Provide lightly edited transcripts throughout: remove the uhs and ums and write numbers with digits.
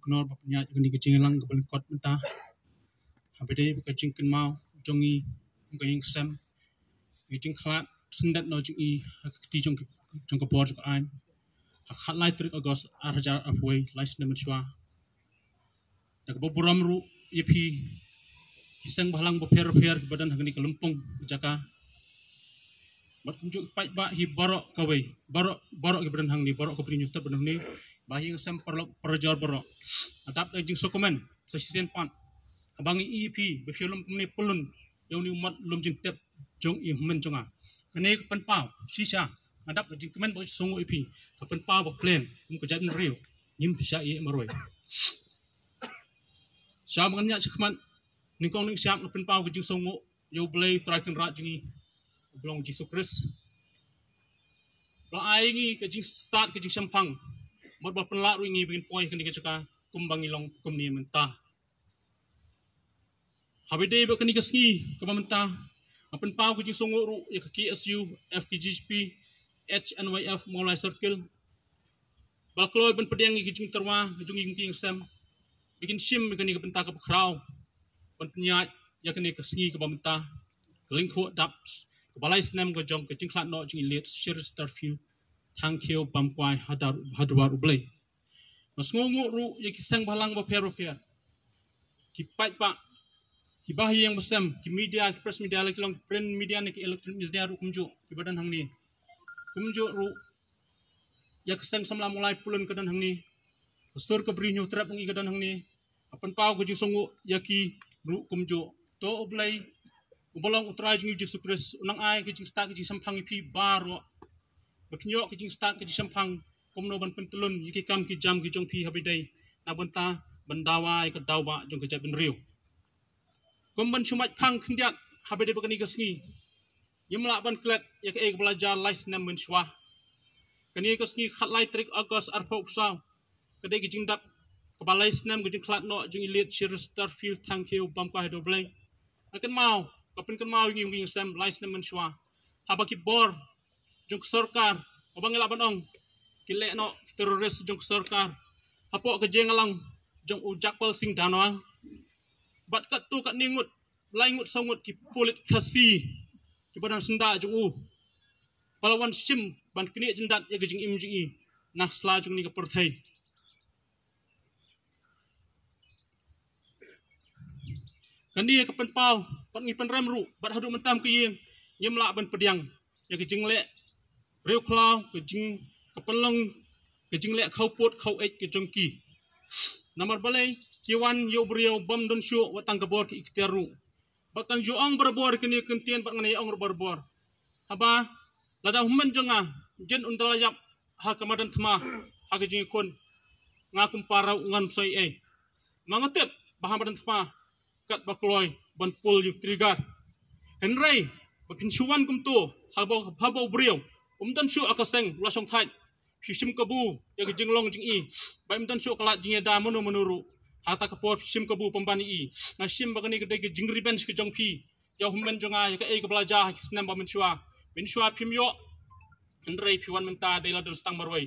kenor bapnya gani kecing lang kapal kot mentah habede kecing ken mau jongi ngaying sem kecing khat sendat no jingi hakti jong kapor jong an hat lai trik agos arjar afway lais na machwa dak boburam ru yepi kisang bahalang boper badan hagani kalumpung jaka bat kunjuk pai ba hi borok kawai borok ke badan hang ni borok ke prinyu tab badan ni bahi sem perlok perjor borok atap jing sokomen sesien pan abangi ep befilum ni pulun yang ni umat lum jing tep jong i men jonga kene pan pau sisa adap jing kemen bo songo ep pan pau bo plan kum kejat riu nim bisa i maroi sa mangnya sekman ningkong ning siap pan pau ke jing songo yo blay try kan rat jingi belong Jesus Christ. Kalau aingi kejing start kejing sampang, buat penlak ruingi bikin poin kini kecaka kumbang ilong kumni mentah. Habis dia kini kesni kemana mentah. Apen pau kejing songo ru ya kaki SU FKGP HNYF mulai circle. Balkloi ben pediangi kejing terwa kejing ingking sem. Bikin sim kini kebentah ke krau. Ben penyat ya kini kesni kemana mentah. Kelingkuk daps. Balai senam ko jong kecing klat no jing liat shir starfield tangkio pamkwai hadwar ublay mas ngungu ru ye kisang balang ba pero ki pait pa ki bahi yang besem ki media ki press media lagi long print media ni ki electronic media ru kumju ki badan hang ni kumju ru ya kisang samla mulai pulun kedan hang ni pastor ke brinyo trap ngi kedan hang ni apan pau ko jing songu ya ki ru kumju to ublay bolong utrai jingi Jesus Christ unang ai ke jing start ke jing sampang ipi baro baknyo ke jing start ke jing sampang komno ban pentelun yiki kam ki jam ki jong pi habidai na benta bandawai ke dawa jong ke jabin riu komban chumat phang khndiat habidai bakani kesngi yimla ban klet ya ke belajar lais nam men shwa kani kesngi khat lai trik agos arpo saw kedai ke jing dap kebalai snam ke jing klat no jing ilit shir starfield tangkeu bamka hedoblay akan mau kapin kan mau nging sem lais na menshwa haba ki bor jong sarkar abang laban ong kile no teroris jong sarkar hapo ke jengalang jong ujakpal sing danwa bat kat tu kat ningut laingut songut ki polit kasi ki badan senda jong palawan sim ban kini jendat ya gejing imji nasla jong ni ke perthai kandi ke pen pau pat ngi pen remru bat hadu mentam ke yeng yemla ban pediang ya ke jingle reu klau ke jing ke pelong ke jingle khau pot khau ek ke jongki namar balai kiwan yo brio bam don shu watang ke bor ki iktiaru bakan jo ong berbor kini kentien bat nganai ong berbor haba lada hummen jonga jen undalayap ha kamadan thma ha ke jing kon ngakum parau ngan soi mangatep bahamadan thma kat bakloi ban pul yu trigger henry bakin chuan kum tu habo brio dan shu akaseng lasong thai phishim kabu ya jinglong jing i baim dan shu kalat jing da menuru hata kapor phishim kabu pembani i na shim bagani gede ke jing revenge ke jong pi ya hummen jonga ya ke belajar snam ba menshwa phimyo henry phiwan menta de la stang marwai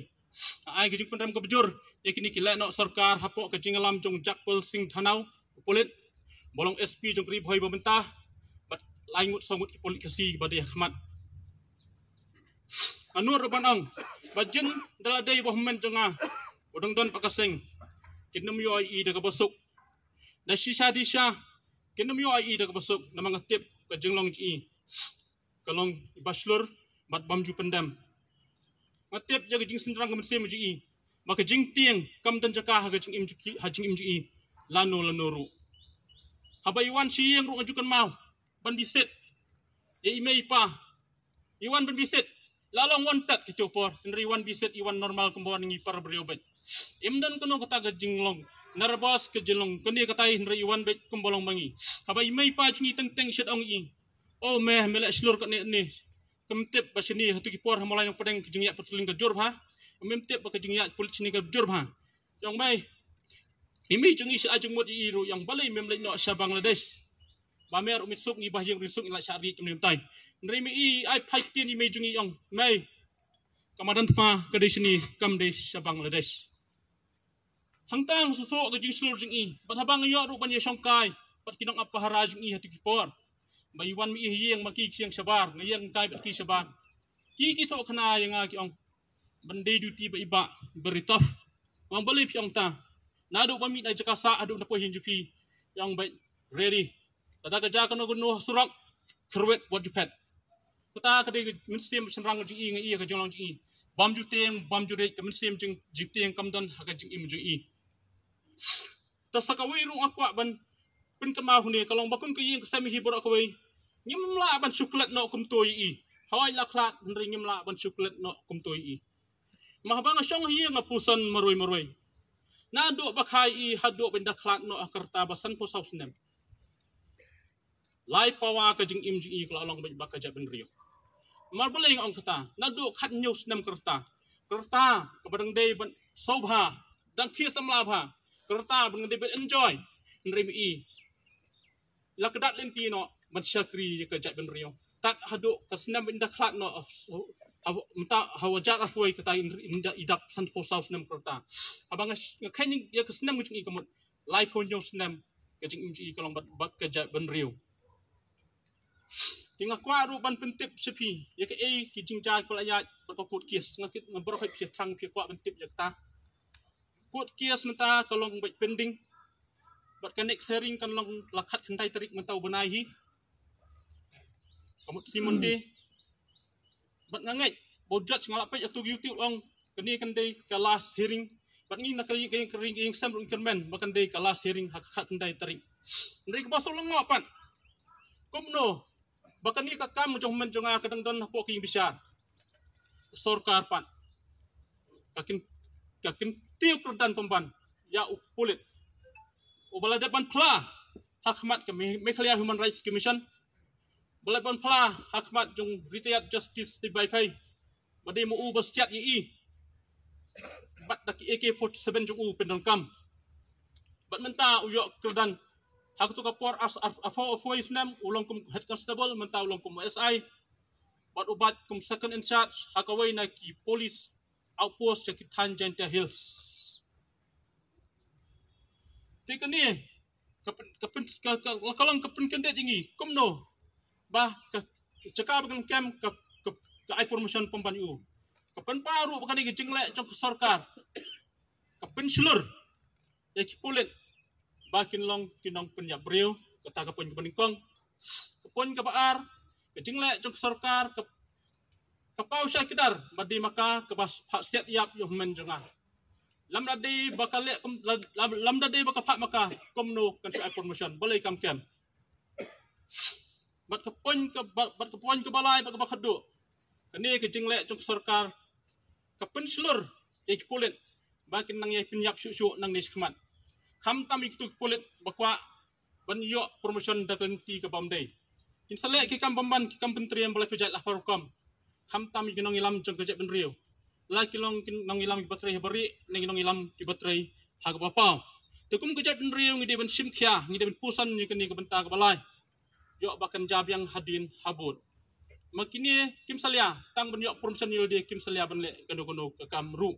ai ke jing pendam ke bejur ya kini kila no sarkar hapo ke jingalam jong jakpul sing thanau polit bolong SP jong rib hoi pemerintah bat laingut songut ki politikasi badi khmat anur banang bajin daladai bohmen jonga odong don pakaseng kinum yo ai de kabasuk da shisha disha kinum yo ai de kabasuk namang tip ke jenglong ji kalong bachelor bat bamju pendam ngatip jaga jing sendrang kemen ji maka jing tieng kam dan jaka ha jing imji lanu haba iwan si yang ru ngajukan mau ban bisit ya imei pa iwan ban bisit lalong wantat ke copor nri iwan bisit iwan normal kembon ngi par beriobat imdan kono kata ga jinglong narbas ke jinglong kani kata nri iwan bet kembolong bangi haba imei pa jingi teng shit ong i oh meh mele slur kat ni kemtip basini hatu ki por mulai yang pedeng jingiat petuling ke jurb ha memtip ba ke jingiat pulit sini ke jurb ha yang mai imi jungi si ajung mod iru yang balai memlek no sa Bangladesh bamer umit suk ngi bah yang risuk ila syari kemnim tai nrimi i ai phai tien imi jungi yang mai kamadan fa ke di sini kam de sa Bangladesh hangtang suso ke jing slur jing I bat habang yo ru ban ye songkai bat kinong apahara jing I hati kipor bayuan mi I yang maki siang sabar ngayang kai bat ki sabar ki to khana yang aki ong bande duty ba iba beritof mang beli pi ong ta nadu pami na jakasa adu na po hinjupi yang baik ready tada ka jaka no guno surak kerwet wat jupet kota ka de minsim senrang jing I ngai ka jolong jing I bam ju teng bam ju re ka minsim jing jiteng kamdan ha ka jing im jing I ta sakawai rung akwa ban pin kama hune kalong bakun ka ying sami hibor akawai nyimla ban suklat no kum toy I hawai laklat nri nyimla ban suklat no kum toy I mahabang asyong hiya nga pusan maroy nado bakai I hado ben daklat no akarta basan po sausnem lai pawa ka jing im jing I kala long ba ka jaben rio marbaleng ong kata nado khat news nem kerta kabadang day ban sobha dang khia samlabha kerta bang day ban enjoy nri mi I lakdat lenti no ban syakri ka jaben rio tat hado kasnam ben daklat no mta hawajar ahwai kata inda idap san po sausnem kerta abang ngakhaini ya kasnam jing I kamut lai po news nem ka jing im jing I kalong bat ka jaben rio tinga kwa ru ban pentip sepi ya ke ki jingja ko ayat ko kut kies ngakit ngabro hai pi thang pi kwa pentip ya ta kut kies menta kalong bai pending bat kanek sharing kan long lakhat khandai tarik mentau benai hi kamut simonde bat ngangai bo judge ngalap pe tu youtube ong kani kandai ka last hearing bat ngi nakali kering ing sam rung kermen bakan dei ka last hearing hak khandai tarik ndri ko basol ngopan komno bakan ni kakam jong men jonga kadang don po king bisar sorkar pan kakin tiu kerdan pemban ya upulit ubala depan pla hakmat ke Meghalaya Human Rights Commission balaban pla hakmat jong retired justice di bai pai bade mu u basiat yi bat dak AK47 jong u pendon kam bat menta uyok kerdan hak tu kapor afo isnam ulong kum head constable menta ulong kum SI bat ubat kum second in charge hakawai na ki police outpost ki Tangenta Hills tikani kapin kalong kapin kendet ingi komno bah cakap dengan kem ke information pemban u kapin paru bukan di jinglek jong sarkar kapin slur ya ki polit bakin long kinong penyap brio kata kapon kepeningkong kapon kabaar kejinglek jong sarkar kapau syah kedar badi maka kebas hak siat yap yo men jonga lam dadi bakal lam dadi bakal pak maka komno kan information boleh kam kem bat kapon ke balai bak bakado kani kejinglek jong sarkar kapun slur ik polit bakin nang yai penyap syuk nang ni khmat kham tam ik tu polit bakwa ban yo promotion dakan ti ka bamdai kin sale ki kam bamban ki kam pentri yang boleh pejat lah parukam kham tam ik nong ilam jong kejat ben rio la ki long kin nong ilam ki batrai bari ning nong ilam ki batrai ha ka bapa tukum kejat ben rio ngi de ben sim khia ngi de ben pusan ni kani ka benta ka balai yo bakan jab yang hadin habut makini kim salia tang ben yo promotion yo de kim salia ben le kano ka kamru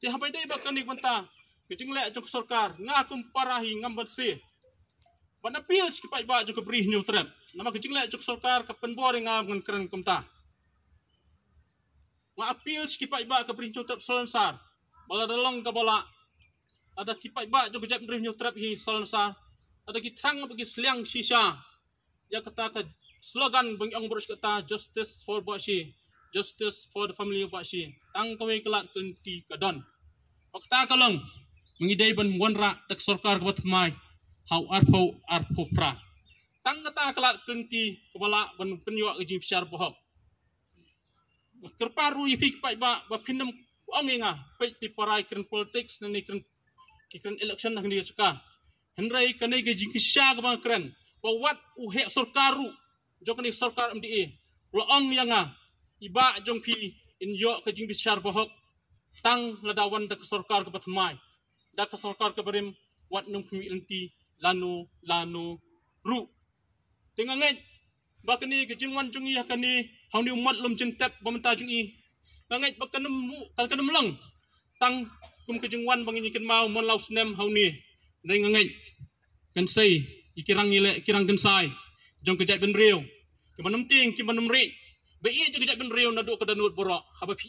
ti hapai dei bakan ni benta kejinglek jong sarkar ngakum parahi ngambat se ban appeal skipai ba jong bri new trap nama kejinglek jong sarkar ka penbor ngam ngan keren kumta ma appeal skipai ba ka bri new trap solansar bala dalong ka bala ada kipai ba jong jap bri new trap hi solansar ada ki thang bagi sliang sisa ya kata ka slogan bang ang burus kata justice for Bashi justice for the family of Bashi tang kawai kelat kenti kadon wakta kalong mengidai ban wanra tak sarkar kabat mai hau arpo pra tang kata kelat kenti kepala ban penyo ujing besar bohok kerparu yipik pai ba pinam ongenga pai ti parai kren politics nani kren election nang dia suka henrai kanai gaji kisah ka kren wat uhe sarkaru jokni sarkar MDA lo ong yanga iba jong pi in yo ka jing besar bohok tang ladawan da sarkar ka batmai da ka sarkar ka barim wat nung pemilenti lanu ru tingangai bakani ka jingwan jong iya kani hauni umat lum jentep bamta jong I ngangai bakanum lang tang kum kejengwan bang nyikin mau mon lau snem hau ni dari ngangai kan sei ikirang ile kirang gensai jong kejat ben riu ke manem ting ki manem ri be i je kejat ben riu na do ke danut borok haba pi